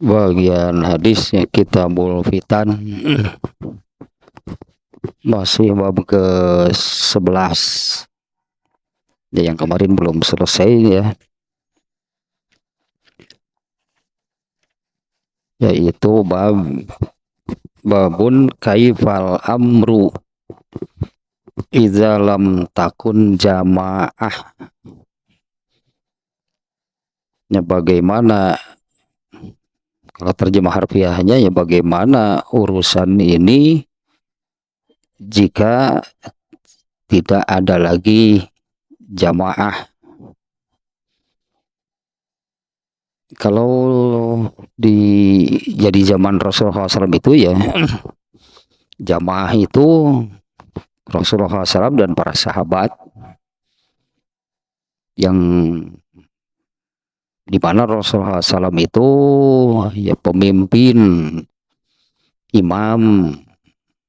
Bagian hadisnya Kitabul Fitan masih bab ke-11 ya, yang kemarin belum selesai ya, yaitu babun kaifal amru idza lam takun jamaah. Ya, bagaimana kalau terjemah harfiahnya ya, bagaimana urusan ini jika tidak ada lagi jamaah. Kalau jadi zaman Rasulullah SAW itu ya, jamaah itu Rasulullah SAW dan para sahabat, yang di mana Rasulullah SAW itu ya pemimpin, imam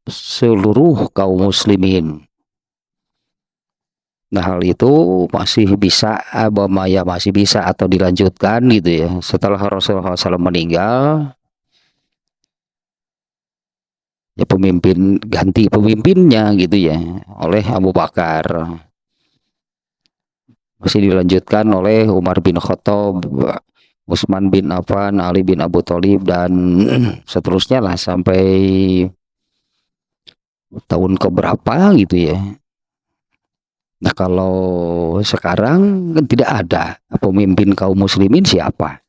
seluruh kaum muslimin. Nah, hal itu masih bisa masih bisa atau dilanjutkan gitu ya, setelah Rasulullah SAW meninggal, ya ganti pemimpinnya gitu ya oleh Abu Bakar, masih dilanjutkan oleh Umar bin Khattab, Utsman bin Affan, Ali bin Abu Thalib, dan seterusnya lah sampai tahun keberapa gitu ya. Nah, kalau sekarang kan tidak ada pemimpin kaum muslimin siapa.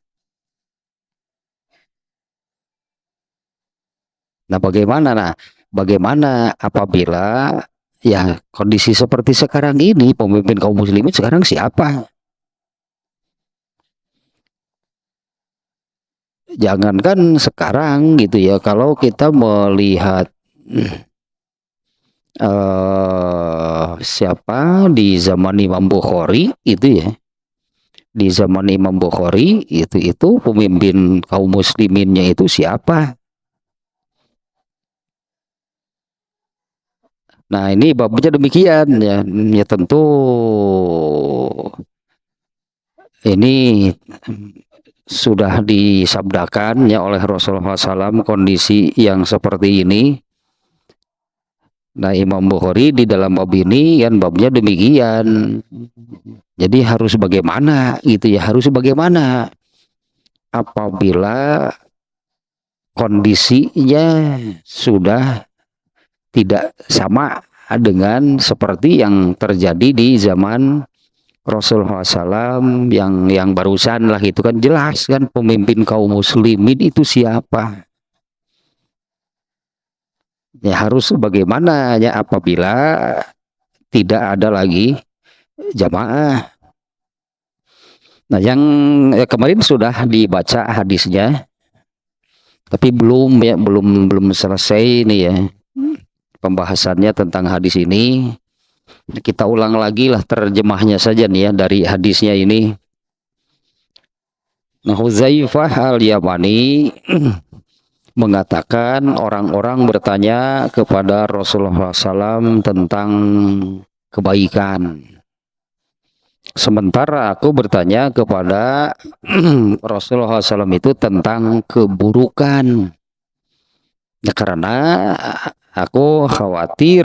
Nah, bagaimana apabila ya kondisi seperti sekarang ini, pemimpin kaum muslimin sekarang siapa? Jangankan sekarang gitu ya, kalau kita melihat siapa di zaman Imam Bukhari itu ya, di zaman Imam Bukhari itu pemimpin kaum musliminnya itu siapa? Nah, ini babnya demikian ya, ya tentu ini sudah disabdakan ya oleh Rasulullah SAW kondisi yang seperti ini. Nah, Imam Bukhari di dalam bab ini kan babnya demikian. Jadi harus bagaimana gitu ya, harus bagaimana apabila kondisinya sudah tidak sama dengan seperti yang terjadi di zaman Rasulullah SAW yang barusan lah, itu kan jelas kan pemimpin kaum muslimin itu siapa. Ya, harus bagaimana ya apabila tidak ada lagi jamaah. Nah, yang kemarin sudah dibaca hadisnya, tapi belum selesai nih ya pembahasannya tentang hadis ini. Kita ulang lagi lah terjemahnya saja nih ya dari hadisnya ini. Nah, Huzaifah al-Yamani mengatakan, orang-orang bertanya kepada Rasulullah SAW tentang kebaikan, sementara aku bertanya kepada Rasulullah SAW itu tentang keburukan. Ya, karena aku khawatir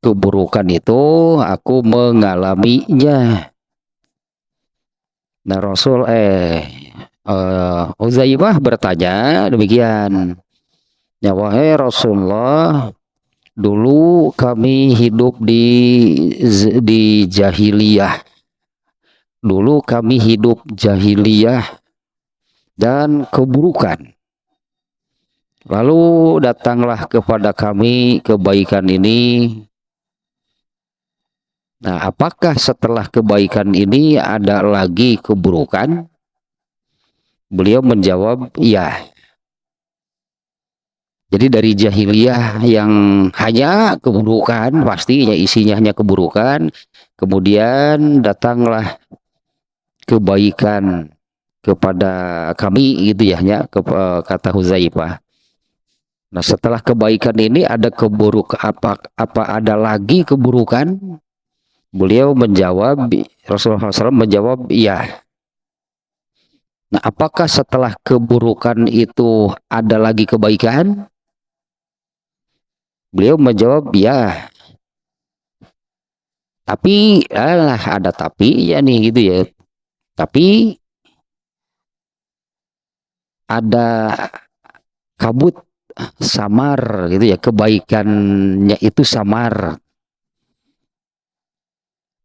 keburukan itu aku mengalaminya. Nah, Uzaibah bertanya demikian, ya wahai Rasulullah, dulu kami hidup di jahiliyah. Dulu kami hidup jahiliyah dan keburukan. Lalu datanglah kepada kami kebaikan ini. Nah, apakah setelah kebaikan ini ada lagi keburukan? Beliau menjawab, iya. Jadi dari jahiliyah yang hanya keburukan, pastinya isinya hanya keburukan, kemudian datanglah kebaikan kepada kami gitu ya, kata Huzaifah. Nah, setelah kebaikan ini ada apa ada lagi keburukan? Beliau menjawab, Rasulullah SAW menjawab, iya. Nah, apakah setelah keburukan itu ada lagi kebaikan? Beliau menjawab, ya. Tapi, alah, ada tapi ya nih gitu ya. Tapi ada kabut samar gitu ya, kebaikannya itu samar.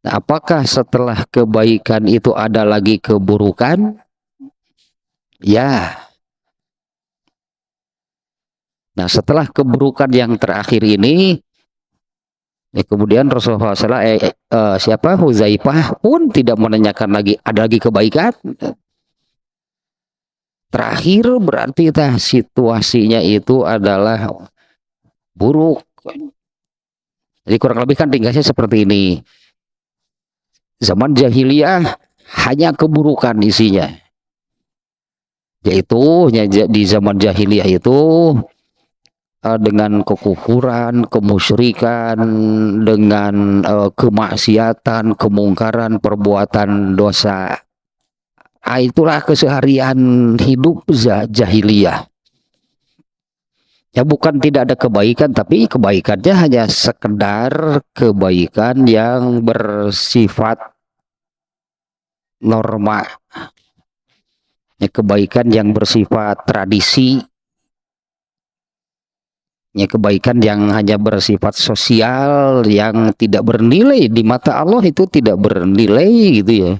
Nah, apakah setelah kebaikan itu ada lagi keburukan? Ya. Nah, setelah keburukan yang terakhir ini, kemudian Rasulullah SAW, siapa Huzaifah pun tidak menanyakan lagi ada lagi kebaikan. Terakhir berarti situasinya itu adalah buruk. Jadi kurang lebih kan ringkasnya seperti ini. Zaman jahiliyah hanya keburukan isinya. Yaitu di zaman jahiliyah itu dengan kekufuran, kemusyrikan, dengan kemaksiatan, kemungkaran, perbuatan dosa. Itulah keseharian hidup jahiliyah. Ya bukan tidak ada kebaikan, tapi kebaikannya hanya sekedar kebaikan yang bersifat norma. Ya, kebaikan yang bersifat tradisi. Ya, kebaikan yang hanya bersifat sosial, yang tidak bernilai di mata Allah, itu tidak bernilai gitu ya.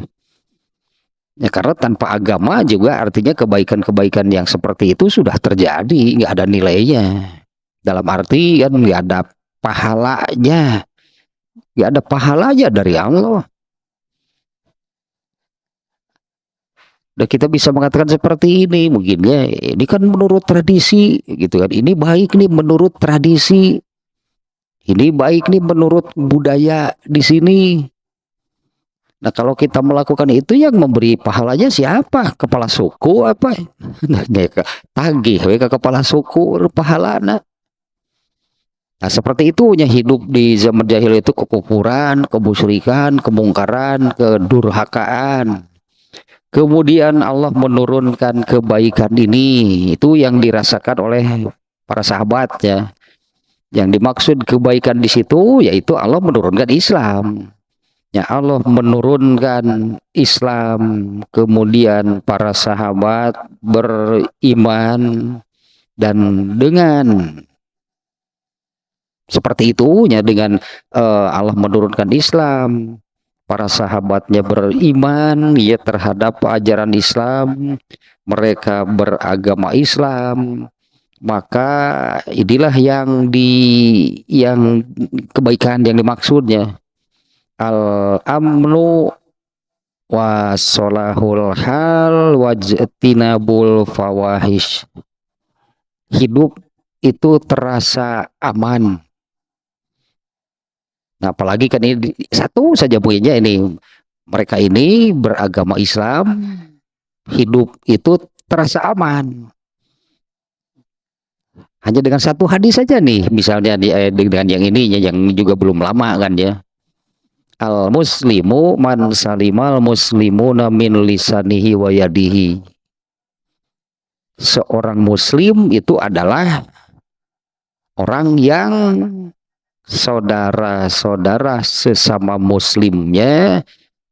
Ya karena tanpa agama juga artinya kebaikan-kebaikan yang seperti itu sudah terjadi, nggak ada nilainya. Dalam arti kan nggak ada pahalanya, nggak ada pahalanya dari Allah. Dan kita bisa mengatakan seperti ini, mungkin ya, ini kan menurut tradisi, gitu kan. Ini baik nih menurut tradisi, ini baik nih menurut budaya di sini. Nah kalau kita melakukan itu yang memberi pahalanya siapa? Kepala suku apa? Nah, tagih ke kepala suku pahalana. Nah seperti itu hidup di zaman jahil itu kekufuran, kemusyrikan, kemungkaran, kedurhakaan. Kemudian Allah menurunkan kebaikan ini, itu yang dirasakan oleh para sahabat ya. Yang dimaksud kebaikan di situ yaitu Allah menurunkan Islam. Ya Allah menurunkan Islam, kemudian para sahabat beriman, dan dengan seperti itu ya, dengan Allah menurunkan Islam, para sahabatnya beriman ya terhadap ajaran Islam, mereka beragama Islam, maka inilah yang kebaikan yang dimaksudnya. Al-amnu wa solahul hal wajtinabul fawahish. Hidup itu terasa aman. Nah, apalagi kan ini satu saja poinnya ini. Mereka ini beragama Islam, hidup itu terasa aman. Hanya dengan satu hadis saja nih, misalnya dengan yang ini yang juga belum lama kan ya. Al muslimu man salimal muslimuna min lisanihi wa yadihi. Seorang muslim itu adalah orang yang saudara-saudara sesama muslimnya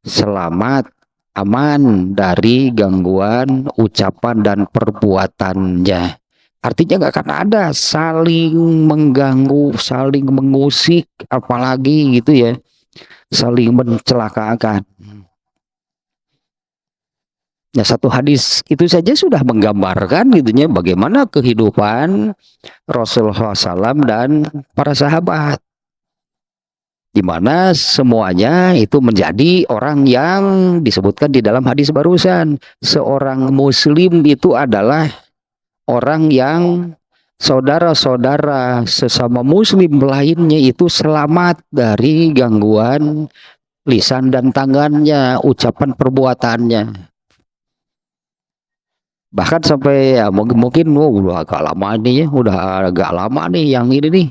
selamat, aman dari gangguan ucapan dan perbuatannya. Artinya nggak akan ada saling mengganggu, saling mengusik, apalagi gitu ya, saling mencelakakan. Ya satu hadis itu saja sudah menggambarkan gitunya bagaimana kehidupan Rasulullah SAW dan para sahabat, di mana semuanya itu menjadi orang yang disebutkan di dalam hadis barusan. Seorang muslim itu adalah orang yang saudara-saudara sesama muslim lainnya itu selamat dari gangguan lisan dan tangannya, ucapan perbuatannya. Bahkan sampai ya mungkin udah agak lama nih ya, udah agak lama nih yang ini nih.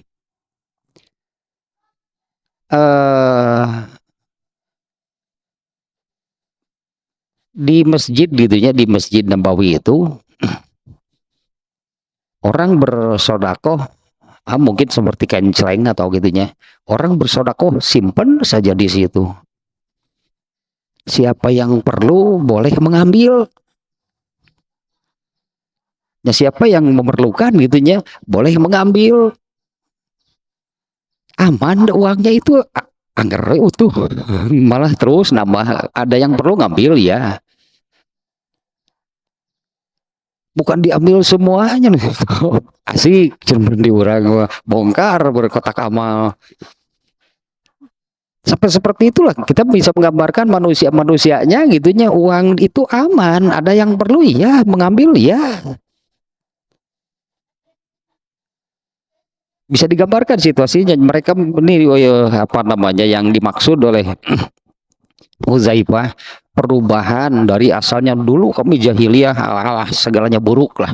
di masjid gitu ya, di Masjid Nabawi itu orang bersodakoh, mungkin seperti kenceleng atau gitunya. Orang bersodakoh simpen saja di situ. Siapa yang perlu boleh mengambil. Ya, siapa yang memerlukan gitunya boleh mengambil. Aman uangnya itu anggar utuh. Malah terus nambah, ada yang perlu ngambil ya. Bukan diambil semuanya. Asik cuman diurang bongkar berkotak amal. Sampai seperti itulah kita bisa menggambarkan manusia-manusianya gitunya, uang itu aman, ada yang perlu ya mengambil ya. Bisa digambarkan situasinya mereka ini, apa namanya yang dimaksud oleh Huzaifah, perubahan dari asalnya dulu kami jahiliyah, segalanya buruk lah.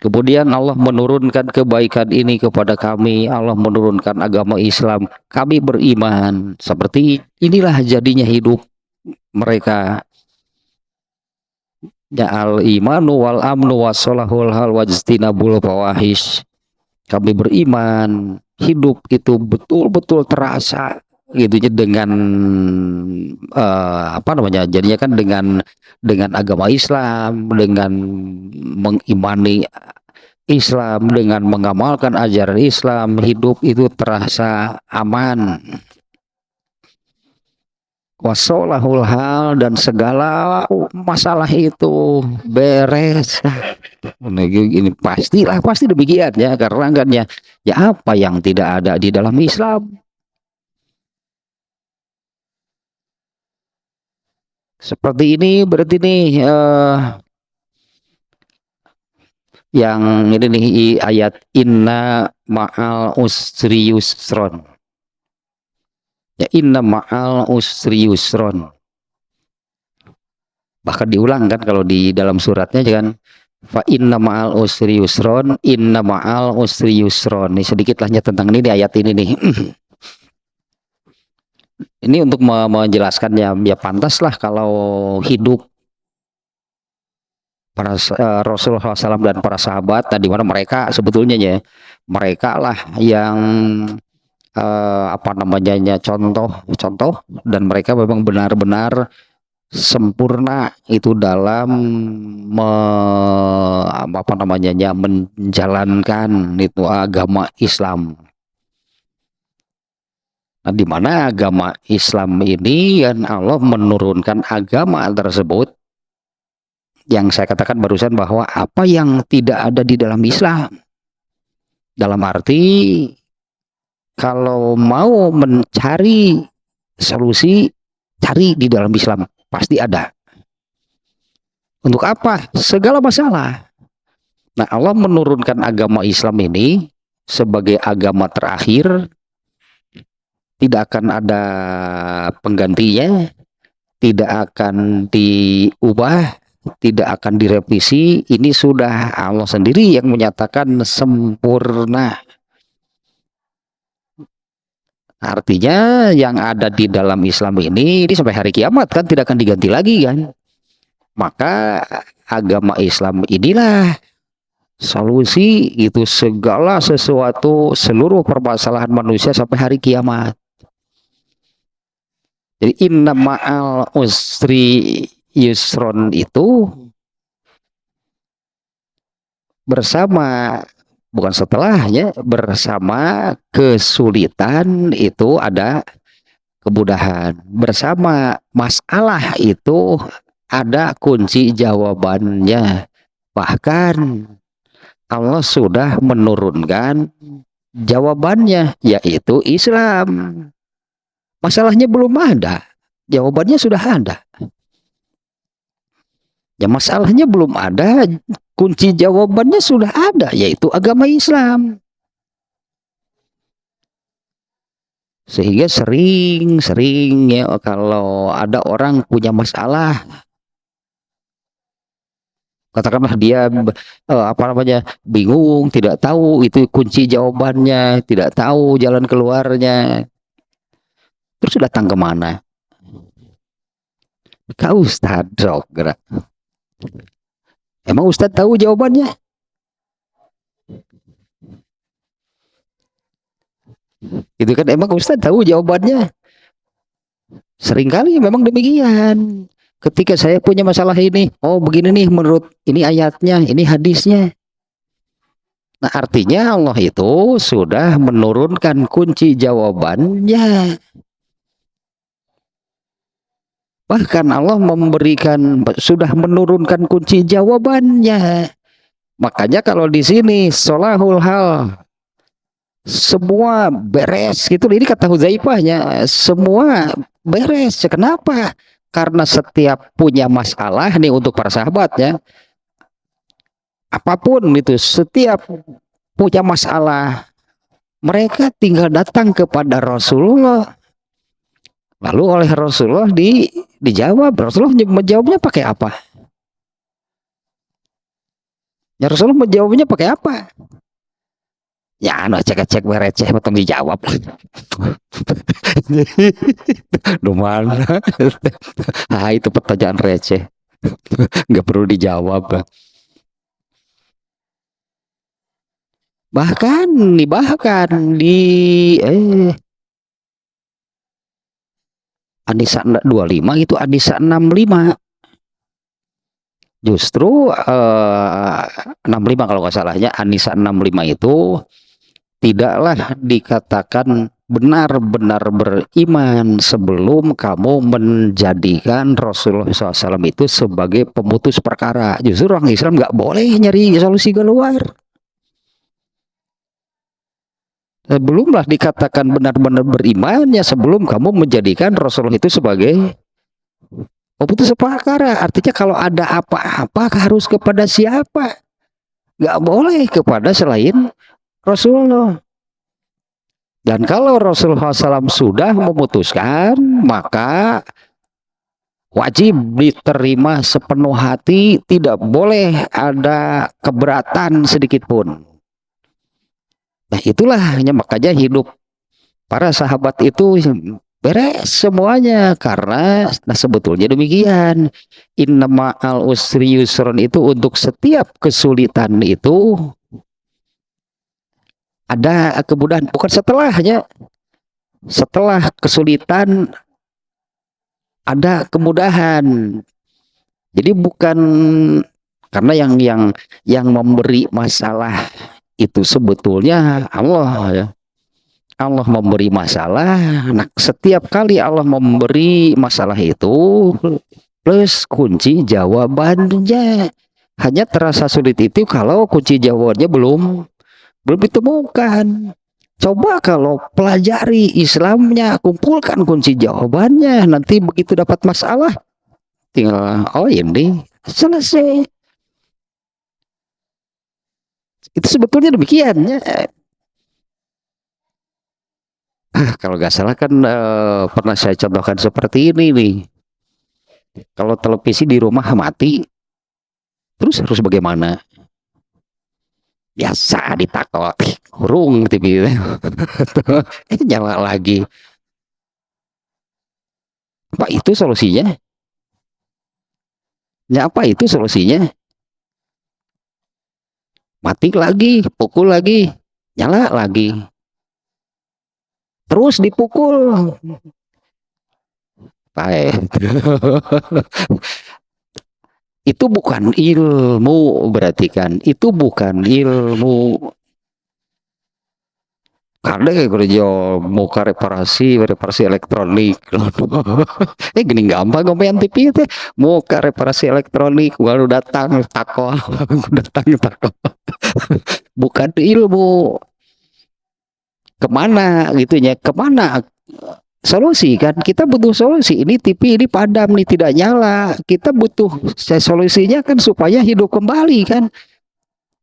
Kemudian Allah menurunkan kebaikan ini kepada kami, Allah menurunkan agama Islam, kami beriman. Seperti inilah jadinya hidup mereka. Ja'al imanu wal amnu wassalahul hal wajtinabul fawahish. Kami beriman, hidup itu betul-betul terasa gitu dengan apa namanya, jadinya kan dengan agama Islam, dengan mengimani Islam, dengan mengamalkan ajaran Islam, hidup itu terasa aman. Wasolahul hal, dan segala masalah itu beres. Ini pastilah, pasti demikian ya, karena kan ya, apa yang tidak ada di dalam Islam. Seperti ini berarti nih yang ini nih ayat inna ma'al usri yusron. Ya, inna ma'al usri yusron. Bahkan diulang kan kalau di dalam suratnya kan, fa inna ma'al usri yusron, inna ma'al usri yusron. Ini sedikit lahnya tentang ini di ayat ini nih. Ini untuk menjelaskannya, ya pantaslah kalau hidup para Rasulullah SAW dan para sahabat, di mana mereka sebetulnya ya, mereka lah yang apa namanya, contoh dan mereka memang benar-benar sempurna itu dalam apa namanya, menjalankan itu agama Islam. Nah, di mana agama Islam ini kan Allah menurunkan agama tersebut yang saya katakan barusan, bahwa apa yang tidak ada di dalam Islam, dalam arti kalau mau mencari solusi, cari di dalam Islam, pasti ada. Untuk apa? Segala masalah. Nah, Allah menurunkan agama Islam ini sebagai agama terakhir, tidak akan ada penggantinya, tidak akan diubah, tidak akan direvisi. Ini sudah Allah sendiri yang menyatakan sempurna. Artinya yang ada di dalam Islam ini sampai hari kiamat kan tidak akan diganti lagi kan. Maka agama Islam inilah solusi itu segala sesuatu, seluruh permasalahan manusia sampai hari kiamat. Jadi inna ma'al usri yusron itu bersama, bukan setelahnya, bersama kesulitan itu ada kemudahan, bersama masalah itu ada kunci jawabannya. Bahkan Allah sudah menurunkan jawabannya, yaitu Islam. Masalahnya belum ada, jawabannya sudah ada. Ya, masalahnya belum ada, kunci jawabannya sudah ada, yaitu agama Islam. Sehingga sering ya kalau ada orang punya masalah, katakanlah dia apa namanya, bingung, tidak tahu itu kunci jawabannya, tidak tahu jalan keluarnya, terus datang kemana? Kak Ustadz sok gerak. Emang Ustadz tahu jawabannya? Itu kan emang Ustadz tahu jawabannya? Seringkali memang demikian. Ketika saya punya masalah ini, oh begini nih menurut ini ayatnya, ini hadisnya. Nah artinya Allah itu sudah menurunkan kunci jawabannya. Bahkan Allah sudah menurunkan kunci jawabannya. Makanya kalau di sini solahul hal, semua beres gitu. Ini kata Hudzaifahnya, semua beres. Kenapa? Karena setiap punya masalah nih untuk para sahabatnya, apapun itu, setiap punya masalah, mereka tinggal datang kepada Rasulullah. Lalu oleh Rasulullah dijawab. Rasulullah menjawabnya pakai apa? Ya Rasulullah menjawabnya pakai apa? Ya anu cek-cek receh betul dijawab. Dumana. Ah itu pertanyaan receh. Nggak perlu dijawab. Bahkan di An-Nisa 25 itu An-Nisa 65. Justru 65 kalau nggak salahnya, An-Nisa 65 itu tidaklah dikatakan benar-benar beriman sebelum kamu menjadikan Rasulullah SAW itu sebagai pemutus perkara. Justru orang Islam nggak boleh nyari solusi keluar. Belumlah dikatakan benar-benar berimannya sebelum kamu menjadikan Rasulullah itu sebagai pemutus perkara. Artinya kalau ada apa-apa harus kepada siapa? Nggak boleh kepada selain Rasulullah. Dan kalau Rasulullah SAW sudah memutuskan, maka wajib diterima sepenuh hati, tidak boleh ada keberatan sedikit pun. Nah itulah makanya hidup para sahabat itu beres semuanya, karena nah sebetulnya demikian, innama al usri yusron itu untuk setiap kesulitan itu ada kemudahan, bukan setelahnya. Setelah kesulitan ada kemudahan. Jadi bukan karena yang memberi masalah itu sebetulnya Allah ya. Allah memberi masalah. Nah, setiap kali Allah memberi masalah itu plus kunci jawabannya. Hanya terasa sulit itu kalau kunci jawabannya belum ditemukan. Coba kalau pelajari Islamnya, kumpulkan kunci jawabannya, nanti begitu dapat masalah tinggal oh ini selesai. Itu sebetulnya demikian ya. Kalau nggak salah kan pernah saya contohkan seperti ini nih. Kalau televisi di rumah mati, terus harus bagaimana? Biasa ditakok urung TV nyala lagi. Apa itu solusinya? Ya apa itu solusinya? Mati lagi, pukul lagi, nyala lagi, terus dipukul. Itu bukan ilmu, berarti kan itu bukan ilmu. Karena kerja mau reparasi elektronik. Gini gampang ngomongin TV itu mau reparasi elektronik, baru datang tako bukan ilmu. Kemana gitunya, kemana solusi kan, kita butuh solusi. Ini TV ini padam nih, tidak nyala, kita butuh solusinya kan supaya hidup kembali kan.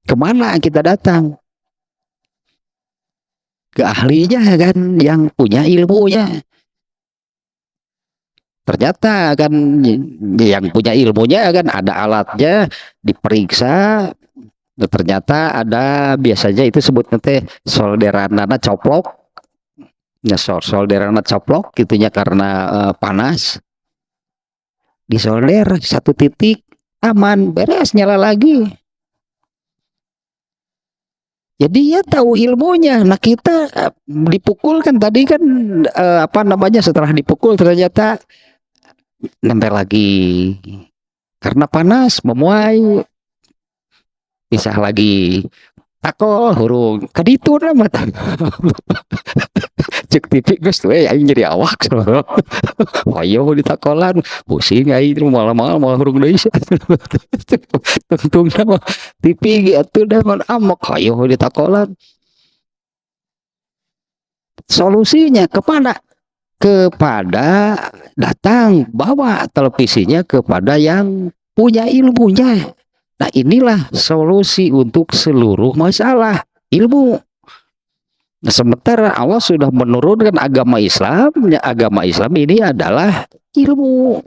Kemana kita datang? Ke ahlinya kan, yang punya ilmunya. Ternyata kan yang punya ilmunya kan ada alatnya, diperiksa, ternyata ada, biasanya itu sebut nanti solderanana coplok. Ya solderanana coplok gitunya karena panas. disolder satu titik, aman, beres, nyala lagi. Jadi ya tahu ilmunya. Nah kita dipukul kan tadi kan apa namanya, setelah dipukul ternyata nempel lagi karena panas memuai, pisah lagi, takol hurung kaditu nama cek tipi guys tuh aing jadi awak ayo ditakolan pusing aing malah hurung deui tuntung nama tipi gitu dah amok ayo ditakolan. Solusinya kepada datang bawa televisinya kepada yang punya ilmunya. Nah inilah solusi untuk seluruh masalah ilmu. Nah, sementara Allah sudah menurunkan agama Islam, ya, agama Islam ini adalah ilmu.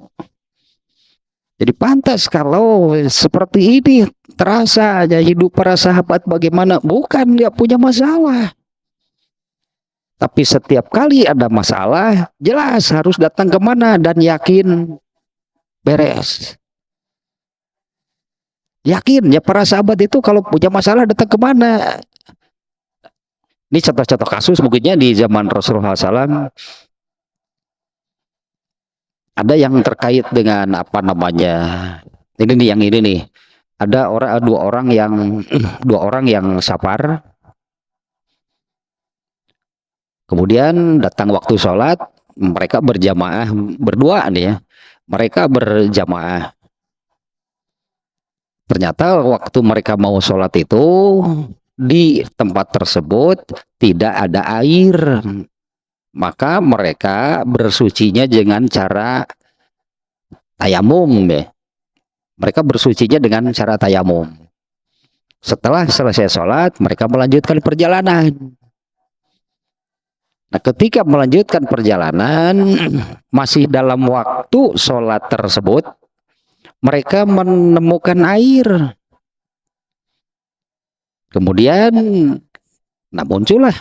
Jadi pantas kalau seperti ini terasa aja hidup para sahabat bagaimana, bukan dia punya masalah. Tapi setiap kali ada masalah, jelas harus datang kemana dan yakin beres. Yakin ya para sahabat itu kalau punya masalah datang kemana. Ini contoh-contoh kasus mungkinnya di zaman Rasulullah SAW ada yang terkait dengan apa namanya. Ini nih yang ini nih. Ada dua orang yang safar. Kemudian datang waktu sholat, mereka berjamaah berdua nih ya. Mereka berjamaah. Ternyata waktu mereka mau sholat itu di tempat tersebut tidak ada air, maka mereka bersucinya dengan cara tayamum deh. Mereka bersucinya dengan cara tayamum. Setelah selesai sholat, mereka melanjutkan perjalanan. Nah, ketika melanjutkan perjalanan, masih dalam waktu sholat tersebut, mereka menemukan air. Kemudian, nah muncullah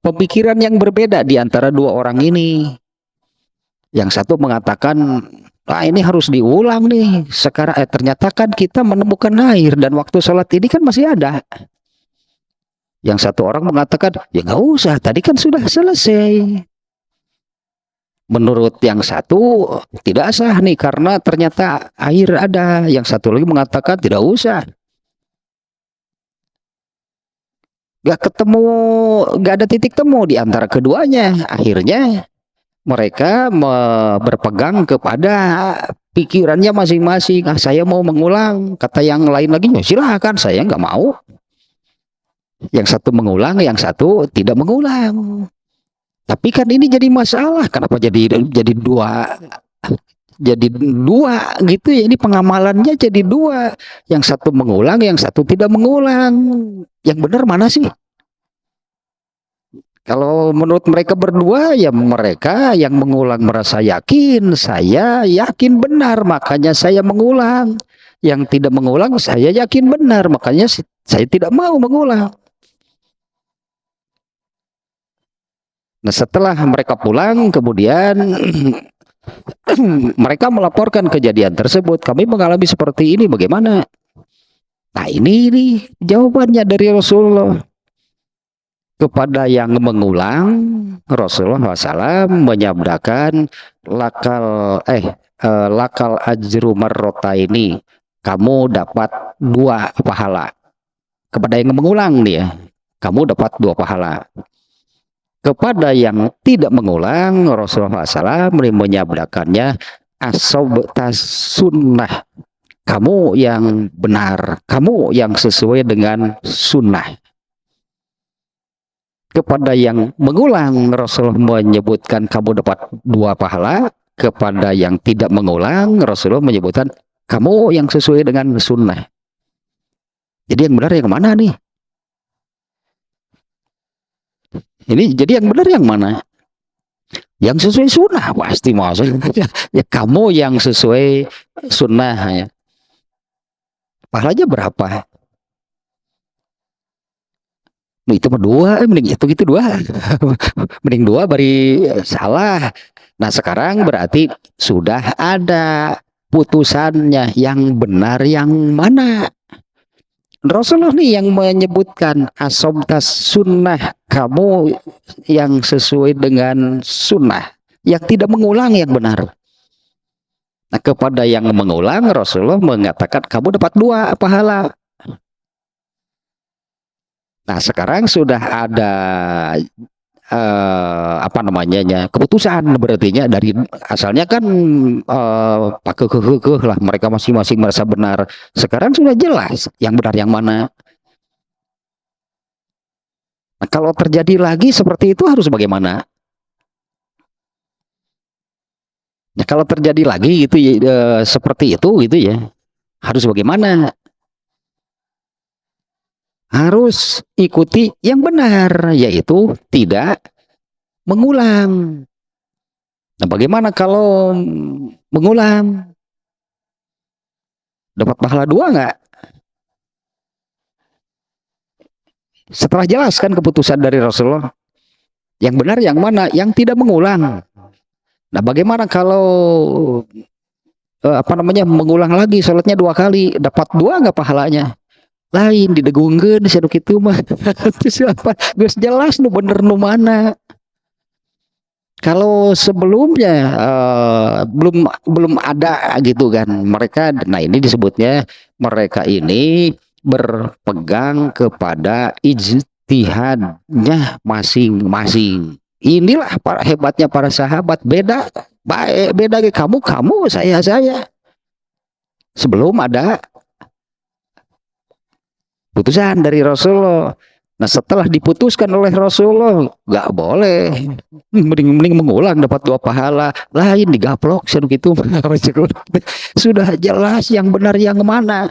pemikiran yang berbeda di antara dua orang ini. Yang satu mengatakan, ini harus diulang nih. Sekarang ternyata kan kita menemukan air dan waktu sholat ini kan masih ada. Yang satu orang mengatakan, ya nggak usah, tadi kan sudah selesai. Menurut yang satu tidak sah nih karena ternyata air ada. Yang satu lagi mengatakan tidak usah. Gak ketemu, gak ada titik temu di antara keduanya. Akhirnya mereka berpegang kepada pikirannya masing-masing. Saya mau mengulang. Kata yang lain lagi, ya silahkan, saya nggak mau. Yang satu mengulang, yang satu tidak mengulang. Tapi kan ini jadi masalah. Kenapa jadi dua? Jadi dua gitu ya. Ini pengamalannya jadi dua. Yang satu mengulang, yang satu tidak mengulang. Yang benar mana sih? Kalau menurut mereka berdua, ya mereka yang mengulang merasa yakin. Saya yakin benar, makanya saya mengulang. Yang tidak mengulang, saya yakin benar, makanya saya tidak mau mengulang. Nah, setelah mereka pulang, kemudian mereka melaporkan kejadian tersebut. Kami mengalami seperti ini, bagaimana? Nah, ini jawabannya dari Rasulullah. Kepada yang mengulang, Rasulullah SAW menyabdakan lakal ajru marrotaini, kamu dapat 2 pahala. Kepada yang mengulang dia, kamu dapat 2 pahala. Kepada yang tidak mengulang, Rasulullah SAW menyabdakannya asobta sunnah, kamu yang benar, kamu yang sesuai dengan sunnah. Kepada yang mengulang, Rasulullah menyebutkan kamu dapat 2 pahala. Kepada yang tidak mengulang, Rasulullah menyebutkan kamu yang sesuai dengan sunnah. Jadi yang benar yang mana nih? Ini jadi yang benar yang mana? Yang sesuai sunnah pasti maksudnya. Ya kamu yang sesuai sunnah ya. Pahalanya berapa? Nah, itu mah dua, mending itu gitu dua. Mending dua bari salah. Nah, sekarang berarti sudah ada putusannya, yang benar yang mana? Rasulullah nih yang menyebutkan asobtas sunnah, kamu yang sesuai dengan sunnah, yang tidak mengulang yang benar. Nah, kepada yang mengulang Rasulullah mengatakan kamu dapat dua pahala. Nah, sekarang sudah ada apa namanya keputusan, berarti dari asalnya kan pakai kekeh lah, mereka masing-masing merasa benar. Sekarang sudah jelas yang benar yang mana. Nah, kalau terjadi lagi seperti itu harus bagaimana? Nah, kalau terjadi lagi gitu seperti itu gitu ya, harus bagaimana? Harus ikuti yang benar, yaitu tidak mengulang. Nah, bagaimana kalau mengulang? Dapat pahala dua nggak? Setelah jelaskan keputusan dari Rasulullah, yang benar yang mana? Yang tidak mengulang. Nah, bagaimana kalau apa namanya mengulang lagi sholatnya dua kali, dapat dua nggak pahalanya? Lain didegungkeun saduk kitu mah. Itu siapa? Geus jelas nu bener nu mana. Kalau sebelumnya belum ada gitu kan mereka. Nah, ini disebutnya mereka ini berpegang kepada ijtihadnya masing-masing. Inilah para hebatnya para sahabat, beda baik beda kamu saya sebelum ada putusan dari Rasulullah. Nah, setelah diputuskan oleh Rasulullah, nggak boleh, mending mengulang dapat dua pahala, lain digaplok gitu. Sudah jelas yang benar yang mana.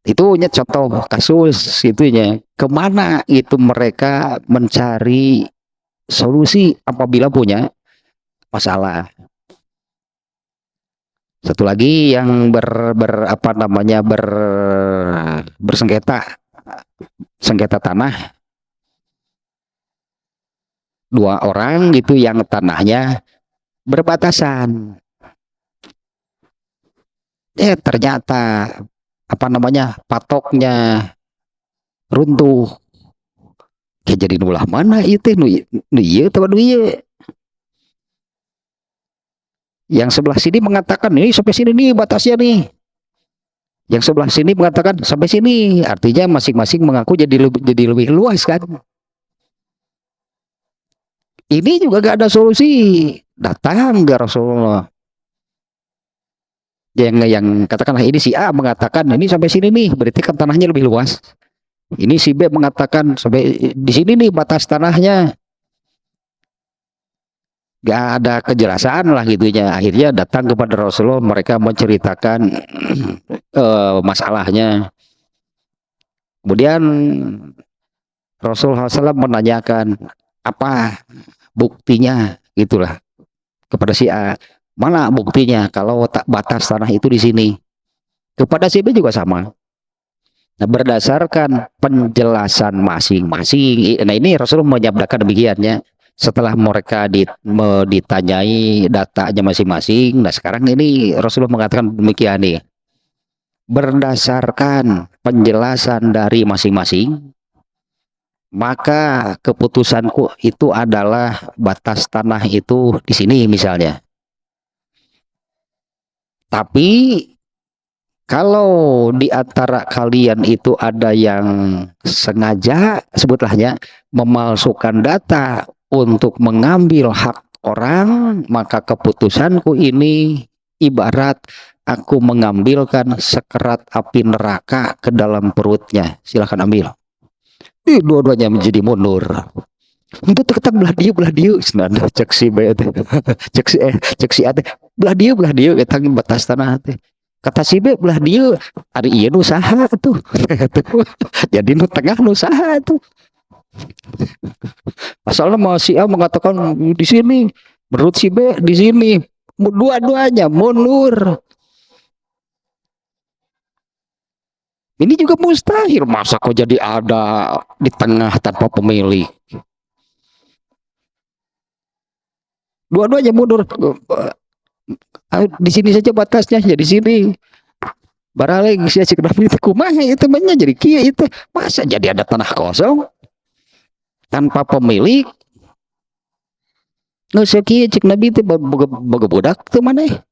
Itu contoh kasus itunya. Kemana itu mereka mencari solusi apabila punya masalah. Satu lagi yang apa namanya sengketa tanah, dua orang gitu yang tanahnya berbatasan. Ternyata apa namanya patoknya runtuh. Kayak jadi nulah mana itu nu ieu teh Yang sebelah sini mengatakan ini sampai sini nih batasnya nih. Yang sebelah sini mengatakan sampai sini. Artinya masing-masing mengaku jadi lebih luas kan. Ini juga gak ada solusi. Datang ke Rasulullah. Yang katakanlah ini si A mengatakan ini sampai sini nih, berarti kan tanahnya lebih luas. Ini si B mengatakan sampai di sini nih batas tanahnya. Gak ada kejelasan lah gitunya. Akhirnya datang kepada Rasulullah, mereka menceritakan masalahnya. Kemudian Rasulullah SAW menanyakan apa buktinya gitulah kepada si A. Mana buktinya kalau tak batas tanah itu di sini? Kepada si B juga sama. Nah, berdasarkan penjelasan masing-masing. Nah, ini Rasulullah menyabdakan demikiannya. Setelah mereka ditanyai datanya masing-masing, nah sekarang ini Rasulullah mengatakan demikian nih, berdasarkan penjelasan dari masing-masing, maka keputusanku itu adalah batas tanah itu di sini misalnya. Tapi kalau di antara kalian itu ada yang sengaja sebutlahnya memalsukan data untuk mengambil hak orang, maka keputusanku ini ibarat aku mengambilkan sekerat api neraka ke dalam perutnya. Silahkan ambil. Dua-duanya menjadi mundur. Untuk tekan belah dia, senada cek si B cek si A belah dia ketang batas tanah teh. Kata si B belah dia, hari iya nu saha tuh. Jadi nu tengah nu saha tuh. Asalnya masih A mengatakan di sini, menurut si B di sini, dua-duanya mundur. Ini juga mustahil, masa kok jadi ada di tengah tanpa pemilik. Dua-duanya mundur. Di sini saja batasnya, ya di sini. Barale geus cek Nabi itu kumaha itu banyak jadi kieu itu. Masa jadi ada tanah kosong tanpa pemilik? Geus kieu cek Nabi itu boga budak teu maneh.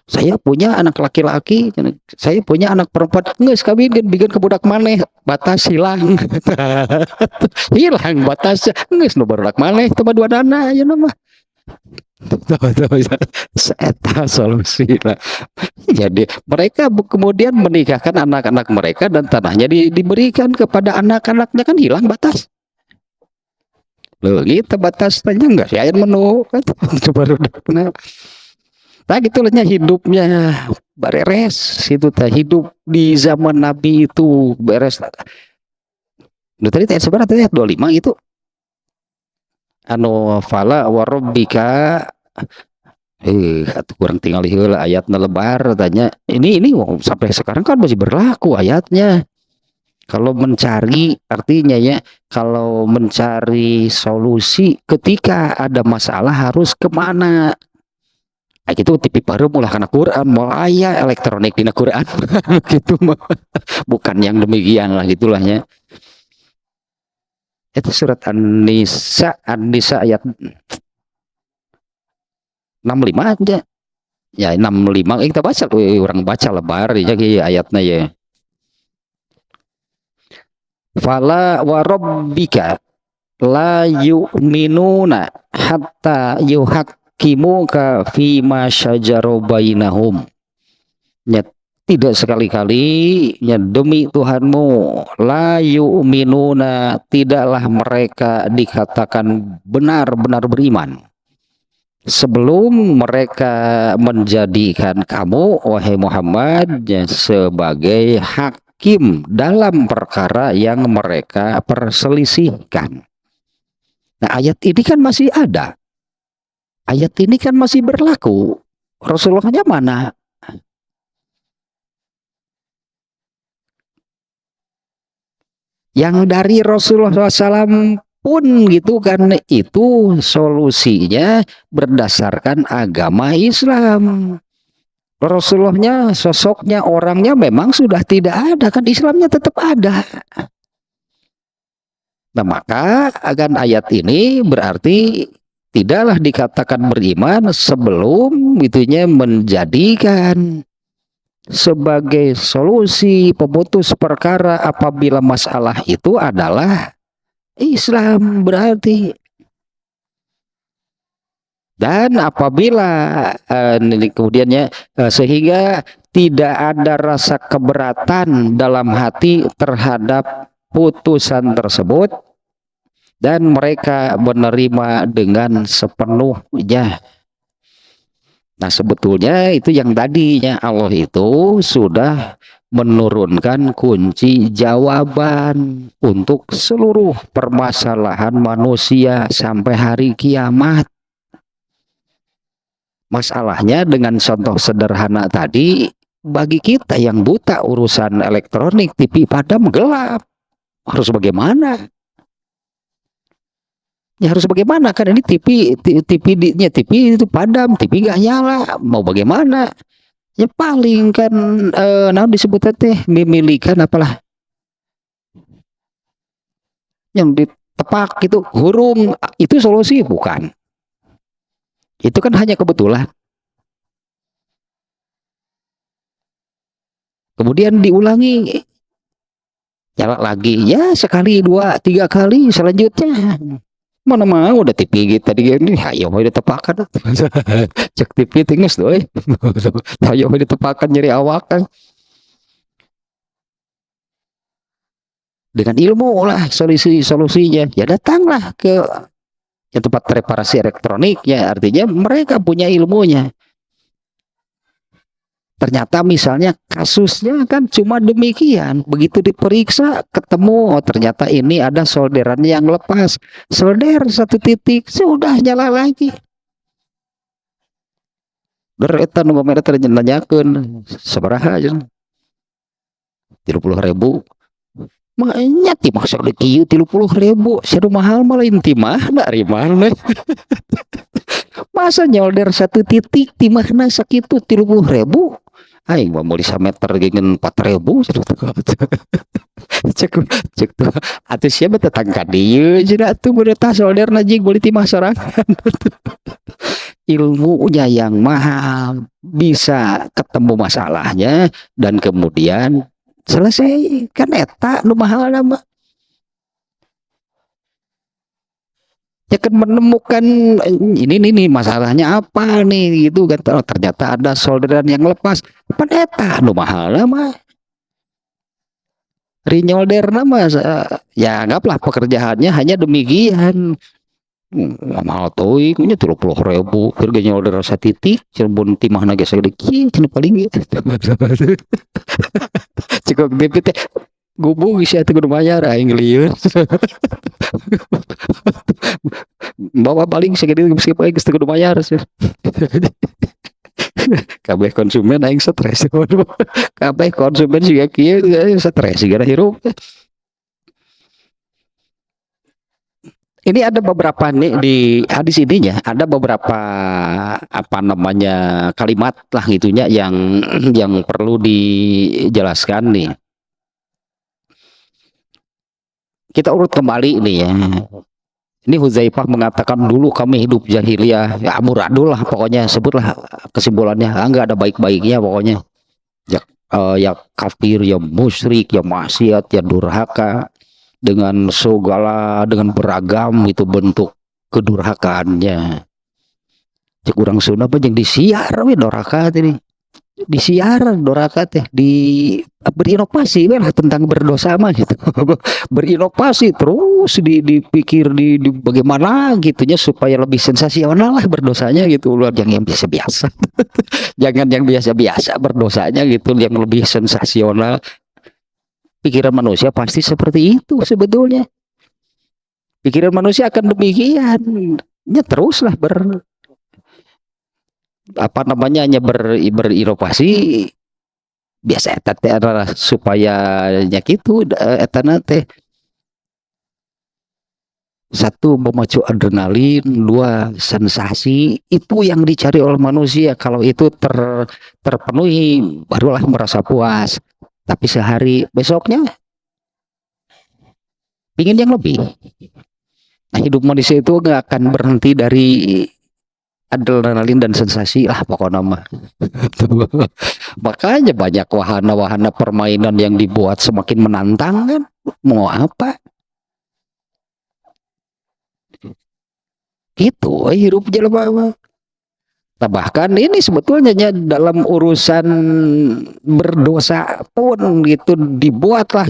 Saya punya anak laki-laki, saya punya anak perempuan, geus kawinkeun bikin ke budak maneh, batas hilang. Hilang batasnya, geus nu barudak maneh teu dua dana ya mah. Eta solusi lah. Jadi mereka kemudian menikahkan anak-anak mereka dan tanahnya diberikan kepada anak-anaknya, kan hilang batas. Loh gitu batas tanya enggak sih air menu kan baru nah gitulah hidupnya beres itu teh, hidup di zaman Nabi itu beres. Lu tadi ayat seberapa tadi ayat 25 gitu. Anu fala warabbika kurang tinggal heula ayatna lebar tanya. Ini sampai sekarang kan masih berlaku ayatnya. Kalau mencari artinya ya, kalau mencari solusi ketika ada masalah harus kemana? Nah, gitu tipe baru mulai karena Quran, mau ayah elektronik di Quran, gitu mah. Bukan yang demikian lah gitulahnya. Itu surat An-Nisa ayat 65 aja. Ya 65 kita baca, orang baca lebar ya ayatnya ya. Fala wa rabbika la yu'minuna hatta yuhaqqimuka fima syajara bainahum. Ya, tidak sekali-kali ya demi Tuhanmu, la yu'minuna, tidaklah mereka dikatakan benar-benar beriman sebelum mereka menjadikan kamu wahai Muhammad ya, sebagai hakim dalam perkara yang mereka perselisihkan. Nah ayat ini kan masih ada, ayat ini kan masih berlaku. Rasulullahnya mana? Yang dari Rasulullah SAW pun gitu kan, itu solusinya berdasarkan agama Islam. Rasulullahnya, sosoknya, orangnya memang sudah tidak ada, kan Islamnya tetap ada. Nah maka akan ayat ini berarti tidaklah dikatakan beriman sebelum itunya menjadikan sebagai solusi pemutus perkara apabila masalah itu adalah Islam berarti. Dan apabila kemudiannya sehingga tidak ada rasa keberatan dalam hati terhadap putusan tersebut dan mereka menerima dengan sepenuhnya. Nah sebetulnya itu yang tadinya Allah itu sudah menurunkan kunci jawaban untuk seluruh permasalahan manusia sampai hari kiamat. Masalahnya dengan contoh sederhana tadi, bagi kita yang buta urusan elektronik, TV padam gelap, harus bagaimana? Ya harus bagaimana, kan ini TV itu padam, TV gak nyala, mau bagaimana? Ya paling kan nah disebut teh memilikan apalah yang ditepak itu hurung, itu solusi bukan? Itu kan hanya kebetulan. Kemudian diulangi, nyala lagi, ya sekali, dua, tiga kali, selanjutnya mana mau udah TV kita di gini, ayo mau ditepakan. Cek TV tinggal doy. Ayo mau ditepakan nyeri awak kan. Dengan ilmu lah solusinya. Ya datanglah ke tempat reparasi elektronik, ya artinya mereka punya ilmunya. Ternyata misalnya kasusnya kan cuma demikian, begitu diperiksa ketemu, oh ternyata ini ada solderan yang lepas, solder satu titik sudah nyala lagi. Beretan ngomongnya ternyanyakan seberaha aja. 30.000 makanya ti maksud kieu 30.000 seru mahal malah intimah dari mana masa nyolder satu titik timahna sakitu 30.000 aing mah mau disameter gengen 4.000 cek cek tuh atuh siapa tetangga dieu cenah atuh beureuh solder najing boleh timah sorangan ilmunya yang mahal bisa ketemu masalahnya dan kemudian selesai kan eta nu mahal nama ya kan menemukan ini nih masalahnya apa nih gitu kan oh, ternyata ada solderan yang lepas pan eta nu mahal nama rinyolder nama ya anggaplah pekerjaannya hanya demikian mahal tuh nya 30.000 harga nyolder satitik Cirebon timah naga sedikit cina paling cukup DPT gubung isi itu kudu bayar aing lieur bawa paling segede meskipun aing kudu bayar kabeh konsumen aing stres kabeh konsumen juga kieu stres segala hirup ini ada beberapa nih di hadis ininya ada beberapa apa namanya kalimat lah gitunya yang perlu dijelaskan nih. Kita urut kembali ini ya. Ini Hudzaifah mengatakan dulu kami hidup jahiliyah ya amuradul lah pokoknya sebutlah kesimpulannya enggak ada baik-baiknya pokoknya ya, ya kafir ya musyrik ya maksiat ya durhaka dengan segala dengan beragam itu bentuk kedurhakaannya cek urang Sunda apa yang disiar we doraka ini disiar doraka teh di berinovasi lah tentang berdosa mah gitu berinovasi terus dipikir di bagaimana gitunya supaya lebih sensasional lah berdosanya gitu luar yang biasa-biasa jangan yang biasa-biasa berdosanya gitu yang lebih sensasional pikiran manusia pasti seperti itu sebetulnya pikiran manusia akan demikian ya teruslah apa namanya hanya berinovasi biasa eta teh adalah supaya nya kitu eta teh satu memacu adrenalin dua sensasi itu yang dicari oleh manusia kalau itu terpenuhi barulah merasa puas tapi sehari besoknya ingin yang lebih nah hidup manusia itu nggak akan berhenti dari adrenalin dan sensasi lah pokoknya mah makanya banyak wahana-wahana permainan yang dibuat semakin menantang kan mau apa itu hidup jelema bahkan ini sebetulnya dalam urusan berdosa pun gitu dibuatlah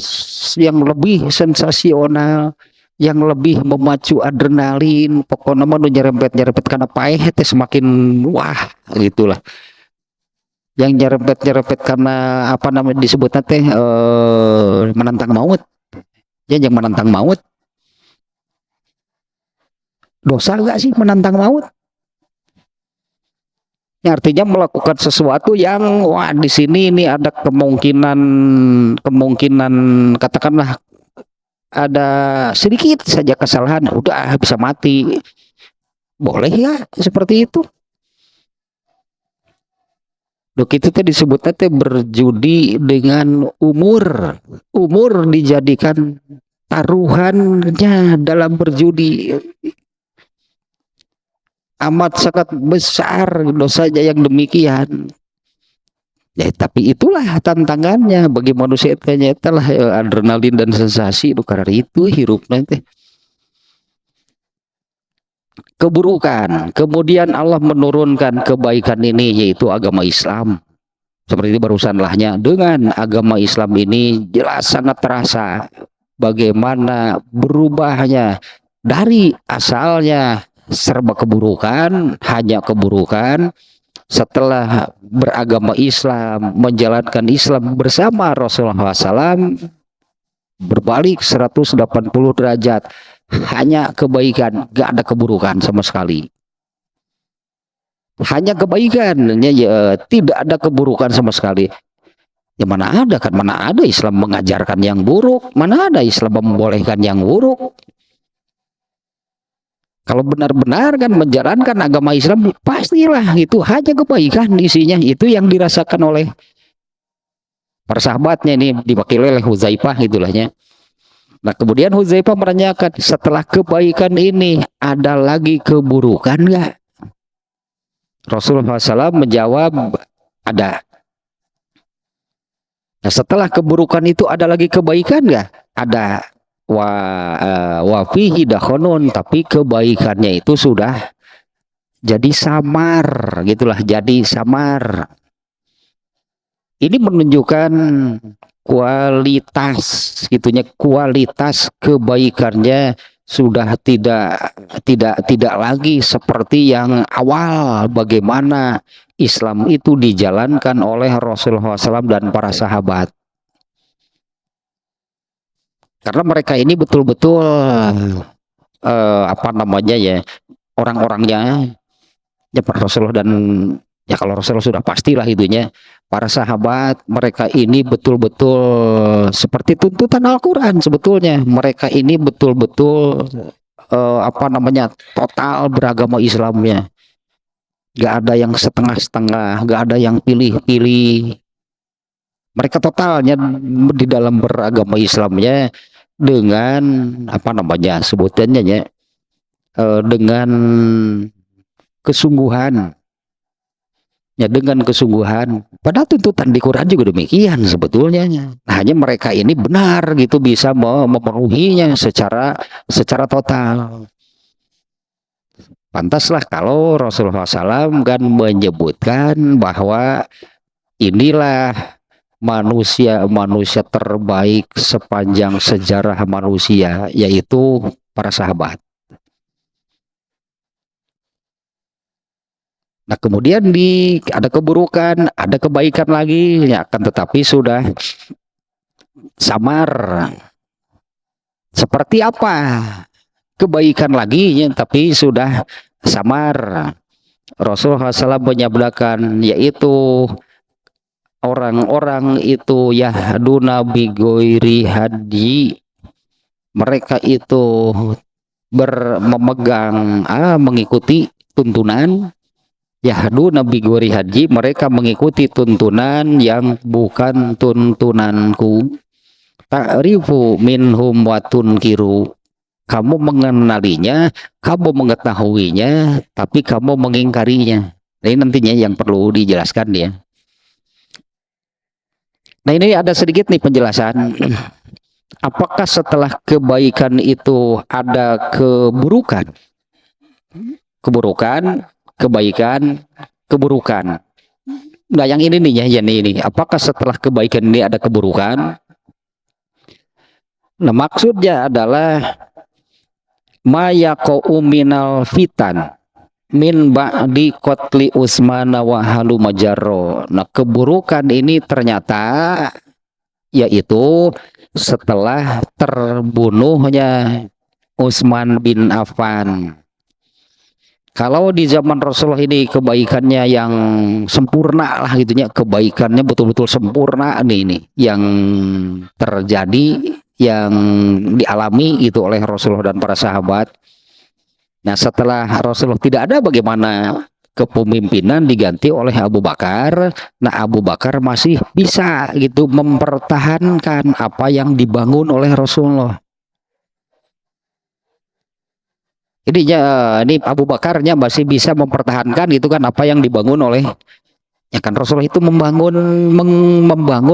yang lebih sensasional yang lebih memacu adrenalin pokoknya mah nyerempet karena paeh teh semakin wah gitulah yang nyerempet karena apa namanya disebutnya teh menantang maut ya yang menantang maut dosa gak sih menantang maut ya, artinya melakukan sesuatu yang wah di sini ini ada kemungkinan katakanlah ada sedikit saja kesalahan udah bisa mati boleh ya seperti itu dok itu teh disebutnya teh berjudi dengan umur dijadikan taruhannya dalam berjudi amat sangat besar dosanya yang demikian ya tapi itulah tantangannya bagi manusia ternyata lah adrenalin dan sensasi itu karena itu hirup nanti keburukan kemudian Allah menurunkan kebaikan ini yaitu agama Islam seperti barusan lahnya dengan agama Islam ini jelas sangat terasa bagaimana berubahnya dari asalnya serba keburukan hanya keburukan setelah beragama Islam menjalankan Islam bersama Rasulullah SAW berbalik 180 derajat hanya kebaikan gak ada keburukan sama sekali hanya kebaikan ya, tidak ada keburukan sama sekali Ya mana ada kan, mana ada Islam mengajarkan yang buruk, mana ada Islam membolehkan yang buruk. Kalau benar-benar kan menjalankan agama Islam, pastilah itu hanya kebaikan isinya. Itu yang dirasakan oleh para sahabatnya, ini diwakili oleh Huzaifah gitulahnya. Nah kemudian Huzaifah menanyakan, setelah kebaikan ini ada lagi keburukan nggak? Rasulullah SAW menjawab, ada. Nah setelah keburukan itu ada lagi kebaikan nggak? Ada. Wa fihi dakhonun, tapi kebaikannya itu sudah jadi samar gitulah, jadi samar. Ini menunjukkan kualitas gitunya, kualitas kebaikannya sudah tidak lagi seperti yang awal, bagaimana Islam itu dijalankan oleh Rasulullah SAW dan para sahabat. Karena mereka ini betul-betul apa namanya ya, orang-orangnya ya Rasulullah, dan ya kalau Rasulullah sudah pastilah itunya. Para sahabat mereka ini betul-betul seperti tuntutan Al-Quran sebetulnya. Mereka ini betul-betul apa namanya, total beragama Islamnya. Gak ada yang setengah-setengah, gak ada yang pilih-pilih. Mereka totalnya di dalam beragama Islamnya dengan apa namanya sebutannya ya, dengan kesungguhan. Ya dengan kesungguhan. Padahal tuntutan di Quran juga demikian sebetulnya. Nah, hanya mereka ini benar gitu bisa memenuhinya secara total. Pantaslah kalau Rasulullah SAW kan menyebutkan bahwa inilah manusia terbaik sepanjang sejarah manusia, yaitu para sahabat. Nah kemudian ada keburukan, ada kebaikan lagi, ya, akan tetapi sudah samar. Seperti apa kebaikan lagi, ya, tapi sudah samar. Rasulullah SAW menyabdakan, yaitu orang-orang itu yahduna bigoiri hadi, mereka itu memegang mengikuti tuntunan, yahduna bigoiri hadi, mereka mengikuti tuntunan yang bukan tuntunanku. Ta'rifu minhum wa tunkiru, kamu mengenalinya, kamu mengetahuinya, tapi kamu mengingkarinya. Ini nantinya yang perlu dijelaskan ya. Nah ini ada sedikit nih penjelasan. Apakah setelah kebaikan itu ada keburukan? Keburukan, kebaikan, keburukan. Nah yang ini nih ya, ini. Apakah setelah kebaikan ini ada keburukan? Nah maksudnya adalah mayaqa'u minal fitan min ba'di qatli Utsman wa halu majarro. Nah keburukan ini ternyata yaitu setelah terbunuhnya Utsman bin Affan. Kalau di zaman Rasulullah ini kebaikannya yang sempurna lah gitunya, kebaikannya betul-betul sempurna ini yang terjadi, yang dialami itu oleh Rasulullah dan para sahabat. Nah setelah Rasulullah tidak ada, bagaimana kepemimpinan diganti oleh Abu Bakar. Nah Abu Bakar masih bisa gitu mempertahankan apa yang dibangun oleh Rasulullah. Ini Abu Bakarnya masih bisa mempertahankan gitu kan apa yang dibangun oleh, ya kan Rasulullah itu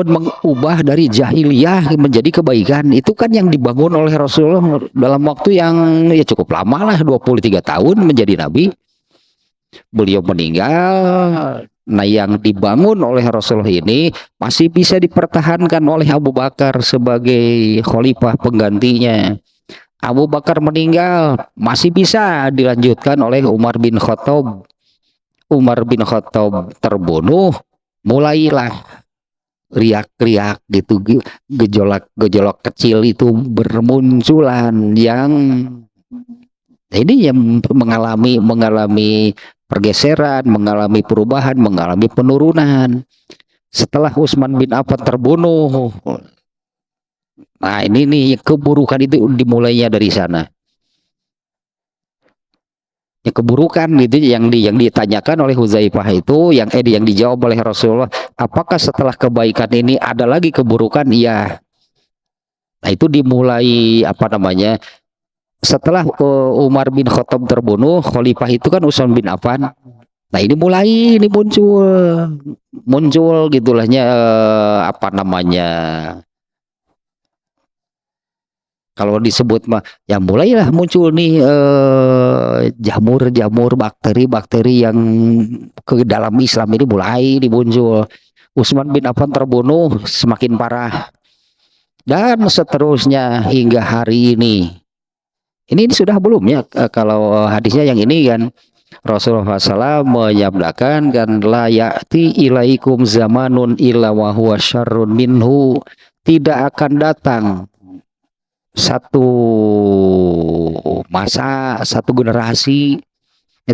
mengubah dari jahiliyah menjadi kebaikan. Itu kan yang dibangun oleh Rasulullah dalam waktu yang ya cukup lama lah, 23 tahun menjadi nabi. Beliau meninggal. Nah yang dibangun oleh Rasulullah ini masih bisa dipertahankan oleh Abu Bakar sebagai khalifah penggantinya. Abu Bakar meninggal, masih bisa dilanjutkan oleh Umar bin Khattab. Umar bin Khattab terbunuh, mulailah riak-riak gitu, gejolak kecil itu bermunculan yang ini yang mengalami pergeseran, mengalami perubahan, mengalami penurunan. setelah Utsman bin Affan terbunuh. Nah, ini nih keburukan itu dimulainya dari sana. Ya, keburukan itu yang ditanyakan oleh Hudzaifah itu yang dijawab oleh Rasulullah, apakah setelah kebaikan ini ada lagi keburukan? Iya. Nah, itu dimulai apa namanya? Setelah Umar bin Khattab terbunuh, khalifah itu kan Utsman bin Affan. Nah, ini muncul gitulahnya apa namanya? Kalau disebut mah ya mulailah muncul nih jamur-jamur bakteri-bakteri yang ke dalam Islam ini mulai dimuncul. Utsman bin Affan terbunuh semakin parah dan seterusnya hingga hari ini. Ini sudah belum ya kalau hadisnya yang ini kan Rasulullah SAW menyabdakan kan la ya'ti ilaikum zamanun illa wa huwa syarrun minhu, tidak akan datang satu masa, satu generasi,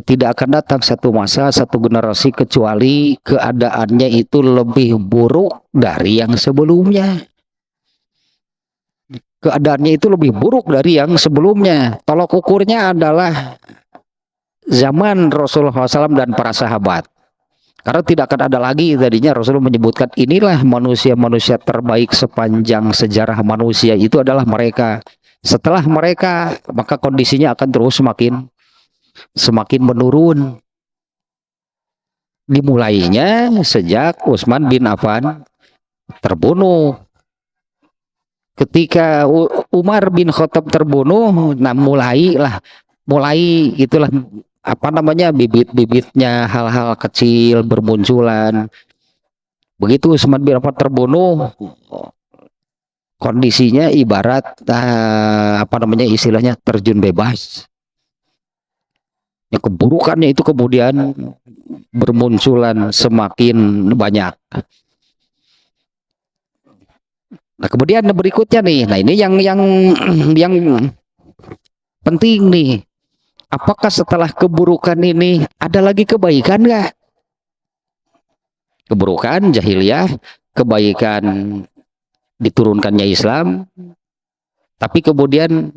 tidak akan datang satu masa, satu generasi kecuali keadaannya itu lebih buruk dari yang sebelumnya. Keadaannya itu lebih buruk dari yang sebelumnya. Tolok ukurnya adalah zaman Rasulullah SAW dan para sahabat. Karena tidak akan ada lagi, tadinya Rasulullah menyebutkan inilah manusia-manusia terbaik sepanjang sejarah manusia itu adalah mereka. Setelah mereka maka kondisinya akan terus semakin menurun. Dimulainya sejak Utsman bin Affan terbunuh. Ketika Umar bin Khattab terbunuh, nah mulai itulah apa namanya bibit-bibitnya hal-hal kecil bermunculan. Begitu Utsman bin Affan terbunuh, kondisinya ibarat apa namanya istilahnya terjun bebas. Ya, keburukannya itu kemudian bermunculan semakin banyak. Nah, kemudian berikutnya nih, nah ini yang penting nih. Apakah setelah keburukan ini ada lagi kebaikan nggak? Keburukan jahiliyah, kebaikan diturunkannya Islam, tapi kemudian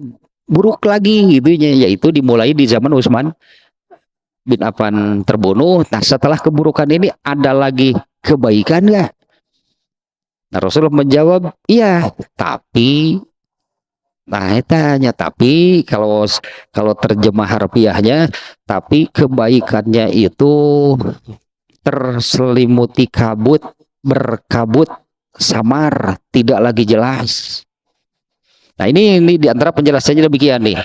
buruk lagi gitunya, yaitu dimulai di zaman Utsman bin Affan terbunuh. Nah, setelah keburukan ini ada lagi kebaikan nggak? Nah, Rasulullah menjawab, iya, tapi nah, tanya tapi kalau terjemah harfiahnya, tapi kebaikannya itu terselimuti kabut, berkabut, samar, tidak lagi jelas. Nah, ini di antara penjelasannya demikian nih.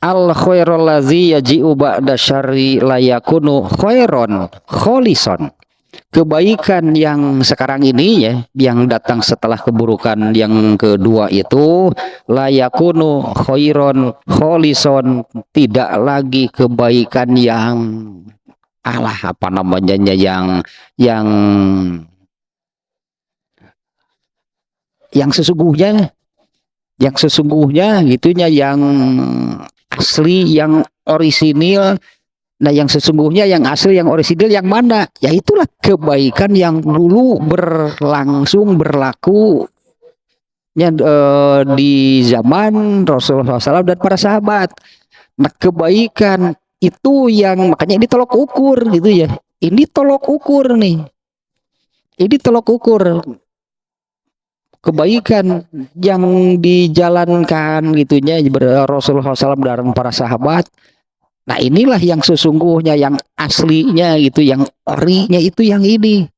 Al khairul ladzi yaji'u ba'da syarri la yakunu khairon kholison. Kebaikan yang sekarang ini ya, yang datang setelah keburukan yang kedua itu la yakunu khairon kholison, tidak lagi kebaikan yang apa namanya yang sesungguhnya gitunya, yang asli, yang orisinil. Nah, yang sesungguhnya, yang asli, yang orisinil yang mana? Ya itulah kebaikan yang dulu berlaku ya, di zaman Rasulullah SAW dan para sahabat. Nah, kebaikan itu yang makanya ini tolok ukur gitu ya. Ini tolok ukur nih. Ini tolok ukur kebaikan yang dijalankan gitunya Rasulullah SAW dan para sahabat. Nah, inilah yang sesungguhnya, yang aslinya gitu, yang orinya itu yang ini.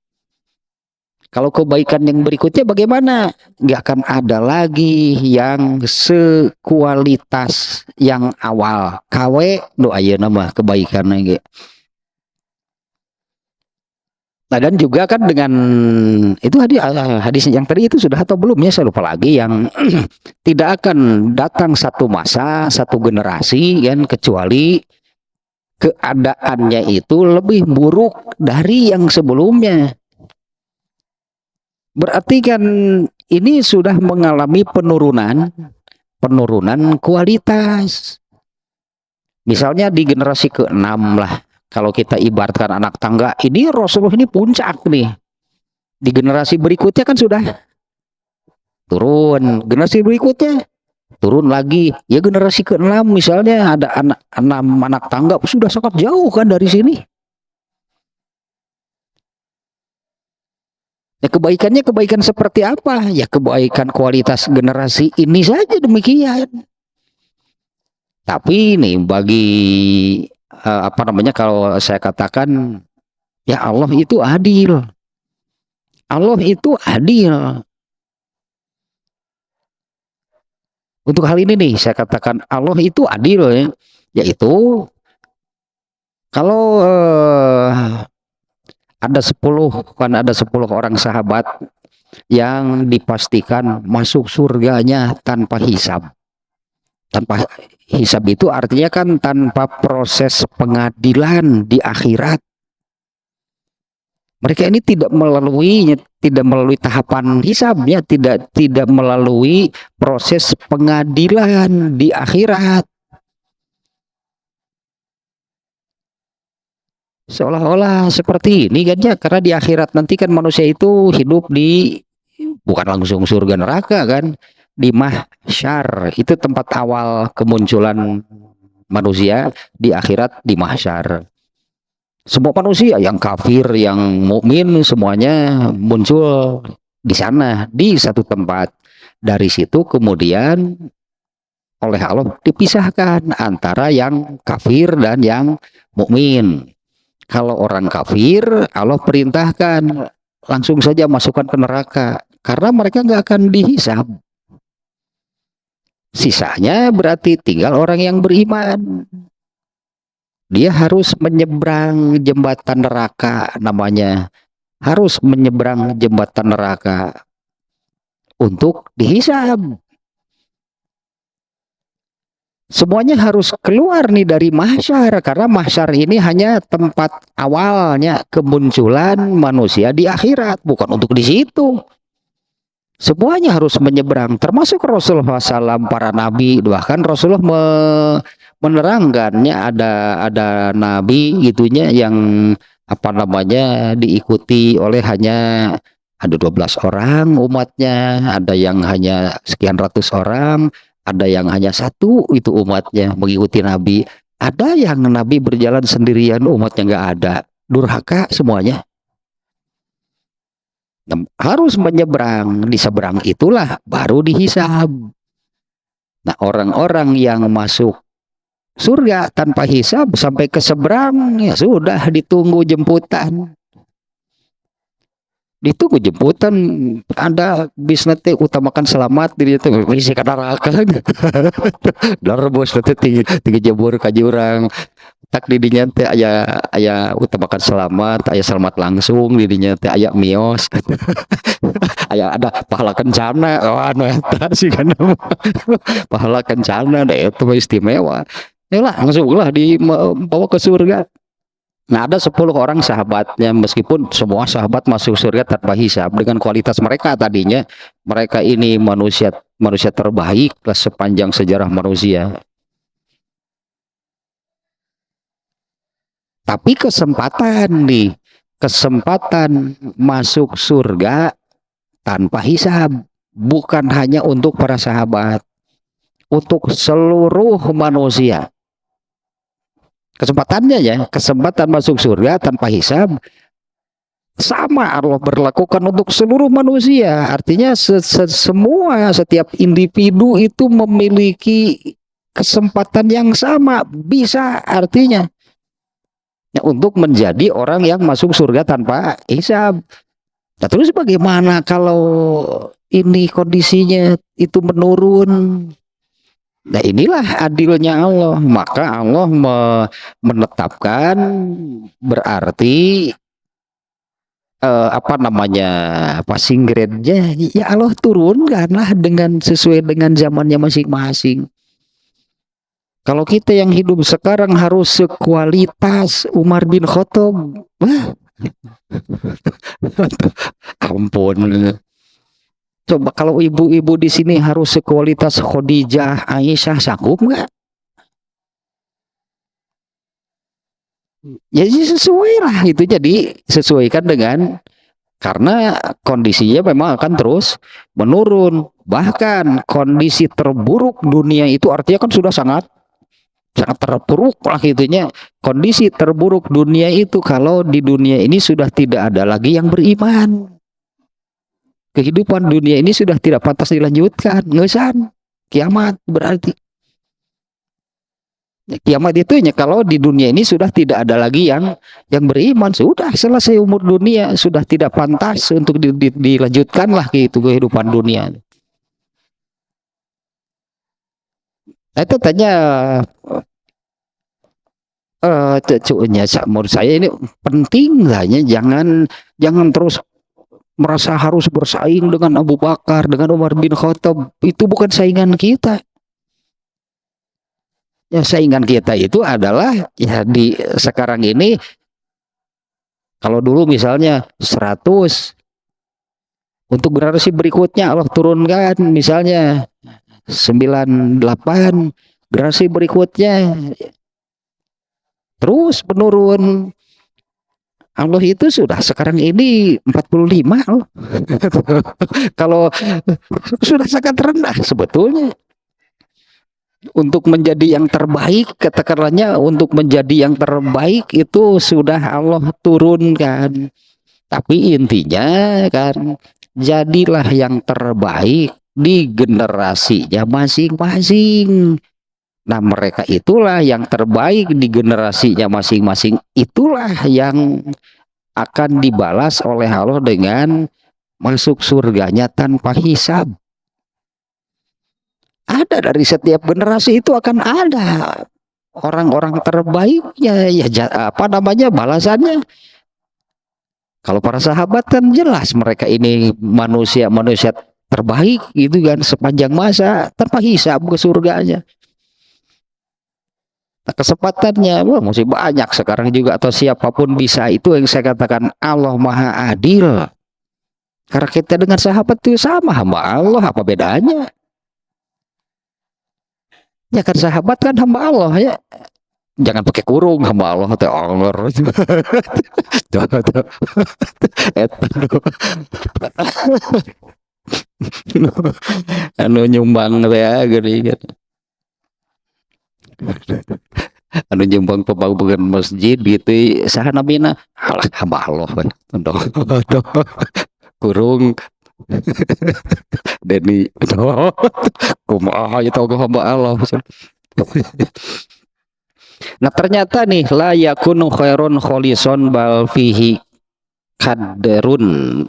Kalau kebaikan yang berikutnya bagaimana? Nggak akan ada lagi yang sekualitas yang awal. Kawe doa ya nama kebaikan lagi. Nah, dan juga kan dengan itu hadis yang tadi itu sudah atau belum ya, saya lupa lagi, yang tidak akan datang satu masa, satu generasi kan kecuali keadaannya itu lebih buruk dari yang sebelumnya. Berarti kan ini sudah mengalami penurunan kualitas. Misalnya di generasi ke-6 lah, Kalau kita ibaratkan anak tangga, ini Rasulullah ini puncak nih. Di generasi berikutnya kan sudah turun, generasi berikutnya turun lagi. Ya generasi ke-6 misalnya ada anak 6 anak tangga sudah sangat jauh kan dari sini. Ya kebaikannya kebaikan seperti apa? Ya kebaikan kualitas generasi ini saja demikian. Tapi nih bagi apa namanya, kalau saya katakan ya Allah itu adil. Allah itu adil. Untuk hal ini nih saya katakan Allah itu adil ya. Yaitu kalau ada 10 kan, ada 10 orang sahabat yang dipastikan masuk surganya tanpa hisab. Tanpa hisab itu artinya kan tanpa proses pengadilan di akhirat. Mereka ini tidak melalui tahapan hisabnya, tidak melalui proses pengadilan di akhirat. Seolah-olah seperti ini kan ya, karena di akhirat nanti kan manusia itu hidup di bukan langsung surga neraka kan, di mahsyar. Itu tempat awal kemunculan manusia di akhirat, di mahsyar. Semua manusia yang kafir, yang mukmin semuanya muncul di sana, di satu tempat. Dari situ kemudian oleh Allah dipisahkan antara yang kafir dan yang mukmin. Kalau orang kafir, Allah perintahkan langsung saja masukkan ke neraka karena mereka nggak akan dihisab. Sisanya berarti tinggal orang yang beriman. Dia harus menyeberang jembatan neraka, namanya harus menyeberang jembatan neraka untuk dihisab. Semuanya harus keluar nih dari mahsyar, karena mahsyar ini hanya tempat awalnya kemunculan manusia di akhirat, bukan untuk di situ. Semuanya harus menyeberang, termasuk Rasulullah SAW, para nabi. Bahkan Rasulullah menerangkannya, ada nabi gitunya yang apa namanya diikuti oleh hanya ada 12 orang umatnya, ada yang hanya sekian ratus orang, ada yang hanya satu itu umatnya mengikuti nabi, ada yang nabi berjalan sendirian umatnya nggak ada, durhaka semuanya. Harus menyeberang, di seberang itulah baru dihisab. Nah, orang-orang yang masuk surga tanpa hisab sampai ke seberang ya sudah ditunggu jemputan. Ditunggu jemputan, ada bisnis teh utamakan selamat diri itu misi ka neraka. Dar bos teh tinggi jebur ka jurang. Tak didinya teh aya utamakan selamat, aya selamat langsung didinya teh aya mios. Aya ada pahala kencana, anu eta sih kan. Pahala kencana deh itu istimewa. Ya langsung lah dibawa ke surga. Nah, ada 10 orang sahabatnya, meskipun semua sahabat masuk surga tanpa hisab dengan kualitas mereka tadinya. Mereka ini manusia terbaik sepanjang sejarah manusia. Tapi kesempatan masuk surga tanpa hisab bukan hanya untuk para sahabat, untuk seluruh manusia. Kesempatannya ya, kesempatan masuk surga tanpa hisab sama Allah berlakukan untuk seluruh manusia. Artinya setiap individu itu memiliki kesempatan yang sama, bisa artinya ya, untuk menjadi orang yang masuk surga tanpa hisab. Nah, terus bagaimana kalau ini kondisinya itu menurun? Nah, inilah adilnya Allah. Maka Allah menetapkan, berarti apa namanya, passing grade-nya ya Allah turunkanlah dengan sesuai dengan zamannya masing-masing. Kalau kita yang hidup sekarang harus sekualitas Umar bin Khattab, wah, ampun. Coba kalau ibu-ibu di sini harus sekualitas Khadijah, Aisyah, sanggup nggak? Ya sesuai lah itu, jadi sesuaikan dengan, karena kondisinya memang akan terus menurun. Bahkan kondisi terburuk dunia itu artinya kan sudah sangat sangat terpuruk lah gitunya. Kondisi terburuk dunia itu kalau di dunia ini sudah tidak ada lagi yang beriman. Kehidupan dunia ini sudah tidak pantas dilanjutkan. Ngesan. Kiamat berarti. Kiamat itu ya kalau di dunia ini sudah tidak ada lagi yang beriman, sudah selesai umur dunia, sudah tidak pantas untuk dilanjutkan lah gitu kehidupan dunia. Nah, itu tanya cucunya, menurut saya ini penting lah ya, jangan terus merasa harus bersaing dengan Abu Bakar, dengan Umar bin Khattab. Itu bukan saingan kita. Ya, saingan kita itu adalah ya di sekarang ini, kalau dulu misalnya 100, untuk generasi berikutnya Allah turunkan misalnya 98, generasi berikutnya terus menurun. Allah itu sudah sekarang ini 45 loh. Kalau sudah sangat rendah sebetulnya. Untuk menjadi yang terbaik, katakanlah untuk menjadi yang terbaik itu sudah Allah turunkan. Tapi intinya kan, jadilah yang terbaik di generasinya masing-masing. Nah, mereka itulah yang terbaik di generasinya masing-masing. Itulah yang akan dibalas oleh Allah dengan masuk surganya tanpa hisab. Ada dari setiap generasi itu akan ada orang-orang terbaiknya, ya apa namanya balasannya. Kalau para sahabat kan jelas mereka ini manusia-manusia terbaik gitu kan, sepanjang masa tanpa hisab ke surganya. Nah, kesempatannya masih banyak sekarang juga, atau siapapun bisa. Itu yang saya katakan Allah Maha Adil. Karena kita dengan sahabat itu sama, hamba Allah, apa bedanya? Ya kan sahabat kan hamba Allah ya. Jangan pakai kurung, hamba Allah teh Allah. Anu nyumbang ya gini gitu. Anu nyumbang pembangunan masjid gitu, saha nabina alah hamba Allah kurung Deni kumaha ya tahu hamba Allah. Nah, ternyata nih la yakunu khairun kholison bal fihi kadrun.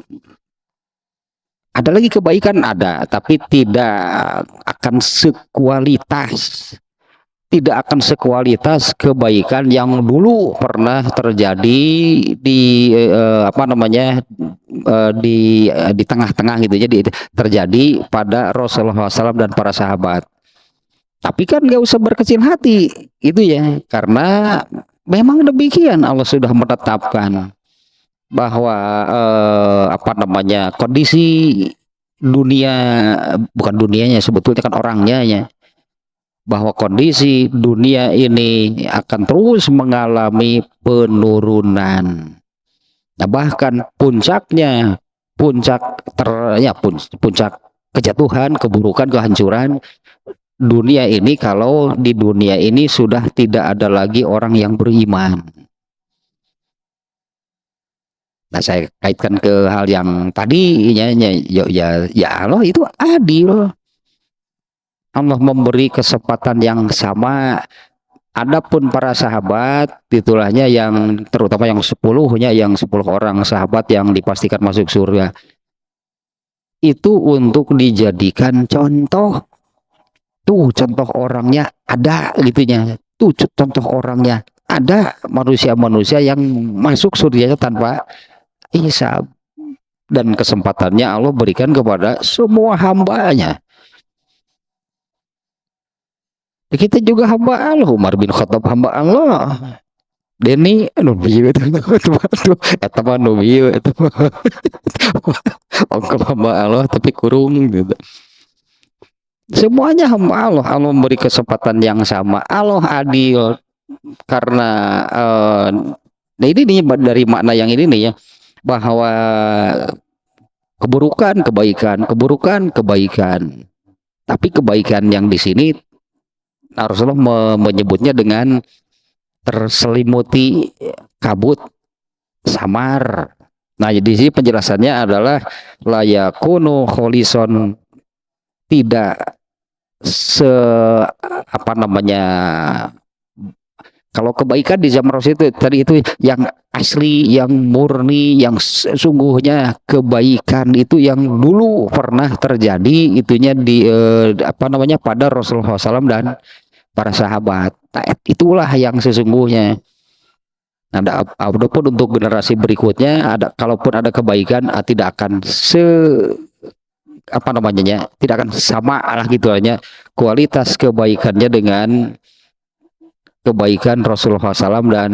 Ada lagi kebaikan, ada, tapi tidak akan sekualitas. Tidak akan sekualitas kebaikan yang dulu pernah terjadi di apa namanya di tengah-tengah gitu. Jadi terjadi pada Rasulullah SAW dan para sahabat. Tapi kan nggak usah berkecil hati itu ya, karena memang demikian Allah sudah menetapkan bahwa apa namanya kondisi dunia, bukan dunianya sebetulnya kan orangnya ya, bahwa kondisi dunia ini akan terus mengalami penurunan. Nah, bahkan puncak kejatuhan, keburukan, kehancuran dunia ini kalau di dunia ini sudah tidak ada lagi orang yang beriman. Nah, saya kaitkan ke hal yang tadi ya Allah itu adil. Allah memberi kesempatan yang sama. Adapun para sahabat, titulahnya yang terutama yang 10 orang sahabat yang dipastikan masuk surga, itu untuk dijadikan contoh. Tuh contoh orangnya ada gitunya. Tuh contoh orangnya ada, manusia-manusia yang masuk surganya tanpa hisab. Dan kesempatannya Allah berikan kepada semua hambanya. Kita juga hamba Allah. Umar bin Khattab hamba Allah. Deni anu bieu eta mah nu bieu eta mah ongkop hamba Allah tapi kurung gitu. Semuanya hamba Allah. Allah memberi kesempatan yang sama. Allah adil. karena nah ini nih dari makna yang ini nih ya, bahwa keburukan kebaikan, keburukan kebaikan. Tapi kebaikan yang di sini Rasulullah menyebutnya dengan terselimuti kabut samar. Nah, jadi sini penjelasannya adalah layakunu kholison, tidak se apa namanya, kalau kebaikan di zaman Rasul itu tadi itu yang asli, yang murni, yang sesungguhnya kebaikan itu yang dulu pernah terjadi itunya di apa namanya pada Rasulullah SAW dan para sahabat. Nah, itulah yang sesungguhnya. Nah, adapun untuk generasi berikutnya ada, kalaupun ada kebaikan tidak akan apa namanya ya, tidak akan sama lah gitu hanya kualitas kebaikannya dengan kebaikan Rasulullah SAW dan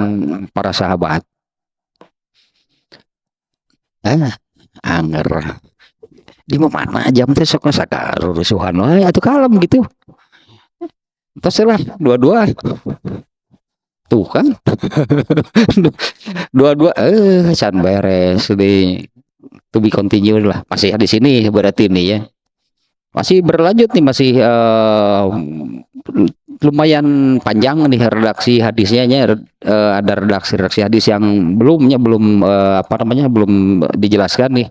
para sahabat. Anger di mana jam teh sok sakarusuhan wae atuh kalem gitu. Terus lah dua-dua tuh kan. Dua-dua can beres di to be continue lah. Masih di sini berarti nih ya. Masih berlanjut nih, masih lumayan panjang nih redaksi hadisnya ada redaksi hadis yang belum apa namanya belum dijelaskan nih.